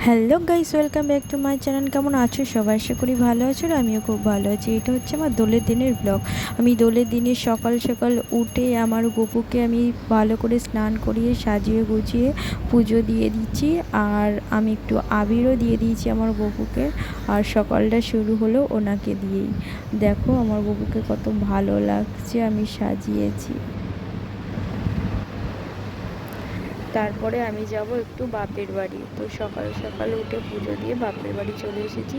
Hello guys, welcome back to my channel. কেমন আছো সবাই? আশা করি ভালো আছো আর আমিও খুব ভালো আছি। এটা হচ্ছে আমার দোলের দিনের ব্লগ। আমি দোলের দিনে সকাল সকাল উঠে আমার গপুকে আমি ভালো করে স্নান করিয়ে সাজিয়ে গুছিয়ে পুজো দিয়ে দিচ্ছি। আর আমি একটু আবিরও দিয়ে দিয়েছি আমার গপুকে। আর সকালটা শুরু হলো ওনাকে দিয়েই। দেখো আমার গপুকে কত ভালো লাগছে আমি সাজিয়েছি। তারপরে আমি যাব একটু বাপের বাড়ি। তো সকাল সকাল উঠে পুজো দিয়ে বাপের বাড়ি চলে এসেছি।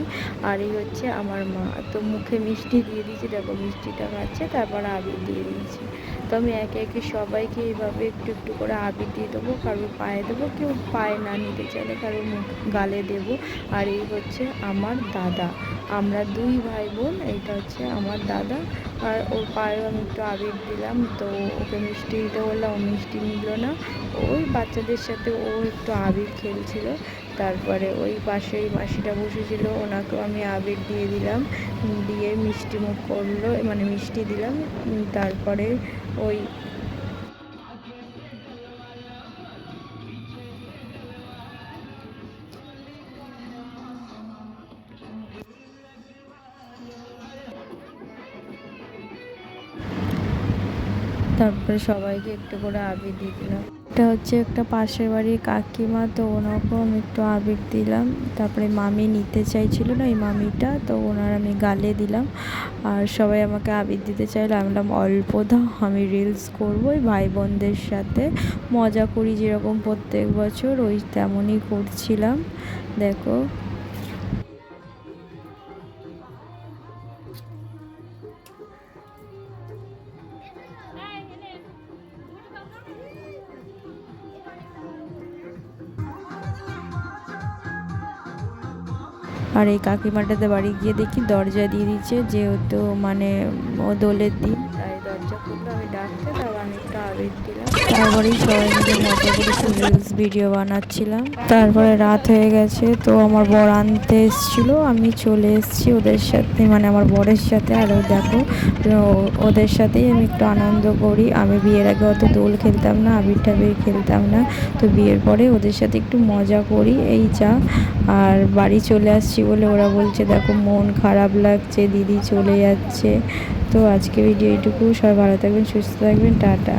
আর এই হচ্ছে আমার মা। তো মুখে মিষ্টি দিয়ে দিয়েছি, দেখো মিষ্টিটা খাচ্ছে, তারপর আবির দিয়ে দিয়েছি। তো আমি একে একে সবাইকে এইভাবে একটু একটু করে আবির দিয়ে দেবো। কারোর পায়ে দেবো, কেউ পায়ে না নিতে চাইলে কারোর মুখ গালে দেবো। আর এই হচ্ছে আমার দাদা, আমরা দুই ভাই বোন। এইটা হচ্ছে আমার দাদা। আর ওর পায়েও আমি একটু আবির দিলাম। তো ওকে মিষ্টি দিতে বললাম, ও মিষ্টি নিল না। ওই বাচ্চাদের সাথে ও একটু আবির খেলছিল। তারপরে ওই পাশে ওই মাসিটা বসেছিল, ওনাকেও আমি আবির দিয়ে দিলাম। দিয়ে মিষ্টি মুখ করলো, মানে মিষ্টি দিলাম। তারপরে ওই তারপরে সবাইকে একটু করে আবির দিয়ে দিলাম। এটা হচ্ছে একটা পাশের বাড়ির কাকিমা, তো ওনাকেও আমি একটু আবির দিলাম। তারপরে মামি নিতে চাইছিল না, এই মামিটা, তো ওনার আমি গালে দিলাম। আর সবাই আমাকে আবির দিতে চাইলো, আমি বললাম অল্প দাও, আমি রিলস করবো ওই ভাই বোনদের সাথে মজা করি যেরকম প্রত্যেক বছর, ওই তেমনই করছিলাম। দেখো আর এই কাকিমাটাতে বাড়ি গিয়ে দেখি দরজা দিয়ে দিচ্ছে, যেহেতু মানে ও দোলের দিন, তাই দরজা খুললো আমি ডাকতে, তারপর আমি একটু আবির দিলাম। তারপরেই সবাই মিলে মজা করে একটু রিলস ভিডিও বানাচ্ছিলাম। তারপরে রাত হয়ে গেছে, তো আমার বর আনতে এসেছিলো, আমি চলে এসেছি ওদের সাথে, মানে আমার বরের সাথে। আর দেখো ওদের সাথেই আমি একটু আনন্দ করি। আমি বিয়ের আগে অত দোল খেলতাম না, আবির টাবির খেলতাম না। তো বিয়ের পরে ওদের সাথে একটু মজা করি, এই যা। আর বাড়ি চলে আসছি বলে ওরা বলছে দেখো মন খারাপ লাগছে, দিদি চলে যাচ্ছে। তো আজকে ভিডিও এইটুকু। সবাই ভালো থাকবেন, সুস্থ থাকবেন, টাটা।